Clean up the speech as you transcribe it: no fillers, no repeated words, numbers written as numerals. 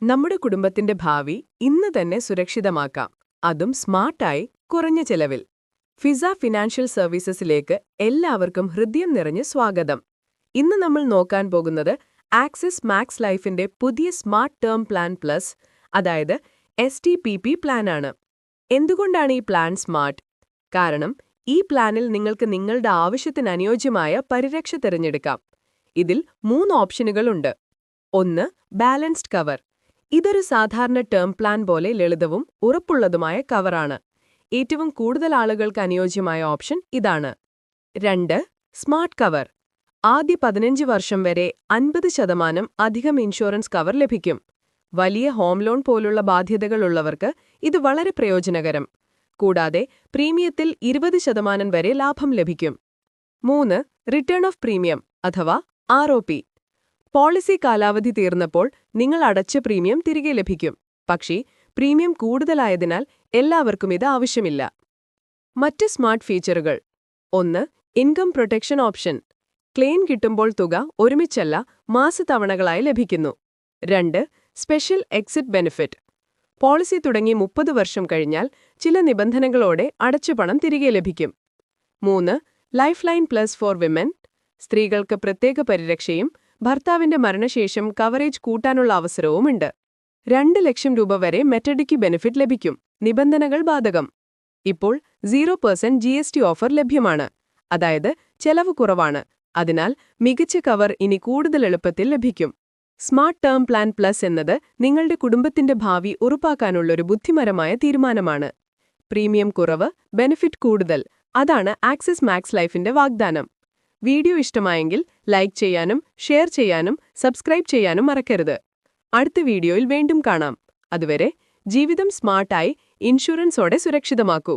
നമ്മുടെ കുടുംബത്തിന്റെ ഭാവി ഇന്ന് തന്നെ സുരക്ഷിതമാക്കാം, അതും സ്മാർട്ടായി, കുറഞ്ഞ ചെലവിൽ. ഫിസ ഫിനാൻഷ്യൽ സർവീസസിലേക്ക് എല്ലാവർക്കും ഹൃദയം നിറഞ്ഞ സ്വാഗതം. ഇന്ന് നമ്മൾ നോക്കാൻ പോകുന്നത് ആക്സിസ് മാക്സ് ലൈഫിന്റെ പുതിയ സ്മാർട്ട് ടേം പ്ലാൻ പ്ലസ്, അതായത് STPP പ്ലാനാണ്. എന്തുകൊണ്ടാണ് ഈ പ്ലാൻ സ്മാർട്ട്? കാരണം ഈ പ്ലാനിൽ നിങ്ങൾക്ക് നിങ്ങളുടെ ആവശ്യത്തിന് അനുയോജ്യമായ പരിരക്ഷ തിരഞ്ഞെടുക്കാം. ഇതിൽ 3 ഓപ്ഷനുകളുണ്ട്. 1. Balanced cover. ഇതൊരു സാധാരണ ടേം പ്ലാൻ പോലെ ലളിതവും ഉറപ്പുള്ളതുമായ കവറാണ്. ഏറ്റവും കൂടുതൽ ആളുകൾക്ക് അനുയോജ്യമായ ഓപ്ഷൻ ഇതാണ്. 2. Smart cover. ആദ്യ 15 വർഷം വരെ 50% അധികം ഇൻഷുറൻസ് കവർ ലഭിക്കും. വലിയ ഹോം ലോൺ പോലുള്ള ബാധ്യതകളുള്ളവർക്ക് ഇത് വളരെ പ്രയോജനകരം. കൂടാതെ പ്രീമിയത്തിൽ 20% വരെ ലാഭം ലഭിക്കും. 3. റിട്ടേൺ ഓഫ് പ്രീമിയം അഥവാ ROP. പോളിസി കാലാവധി തീർന്നപ്പോൾ നിങ്ങൾ അടച്ച പ്രീമിയം തിരികെ ലഭിക്കും. പക്ഷേ പ്രീമിയം കൂടുതലായതിനാൽ എല്ലാവർക്കും ഇത് ആവശ്യമില്ല. മറ്റ് സ്മാർട്ട് ഫീച്ചറുകൾ. 1. Income protection option. ക്ലെയിം കിട്ടുമ്പോൾ തുക ഒരുമിച്ചല്ല, മാസത്തവണകളായി ലഭിക്കുന്നു. 2. Special exit benefit. പോളിസി തുടങ്ങി 30 വർഷം കഴിഞ്ഞാൽ ചില നിബന്ധനകളോടെ അടച്ച പണം തിരികെ ലഭിക്കും. 3. Life line plus for women. സ്ത്രീകൾക്ക് പ്രത്യേക പരിരക്ഷയും ഭർത്താവിന്റെ മരണശേഷം കവറേജ് കൂട്ടാനുള്ള അവസരവുമുണ്ട്. 2 ലക്ഷം രൂപ വരെ മെറ്റർണിറ്റി ബെനിഫിറ്റ് ലഭിക്കും. നിബന്ധനകൾ ബാധകം. ഇപ്പോൾ 0% GST ഓഫർ ലഭ്യമാണ്, അതായത് ചെലവ് കുറവാണ്. അതിനാൽ മികച്ച കവർ ഇനി കൂടുതൽ എളുപ്പത്തിൽ ലഭിക്കും. സ്മാർട്ട് ടേം പ്ലാൻ പ്ലസ് എന്നത് നിങ്ങളുടെ കുടുംബത്തിന്റെ ഭാവി ഉറപ്പാക്കാനുള്ളൊരു ബുദ്ധിപരമായ തീരുമാനമാണ്. പ്രീമിയം കുറവ്, ബെനിഫിറ്റ് കൂടുതൽ, അതാണ് ആക്സിസ് മാക്സ് ലൈഫിന്റെ വാഗ്ദാനം. വീഡിയോ ഇഷ്ടമായെങ്കിൽ ലൈക്ക് ചെയ്യാനും ഷെയർ ചെയ്യാനും സബ്സ്ക്രൈബ് ചെയ്യാനും മറക്കരുത്. അടുത്ത വീഡിയോയിൽ വീണ്ടും കാണാം. അതുവരെ ജീവിതം സ്മാർട്ടായി ഇൻഷുറൻസോടെ സുരക്ഷിതമാക്കൂ.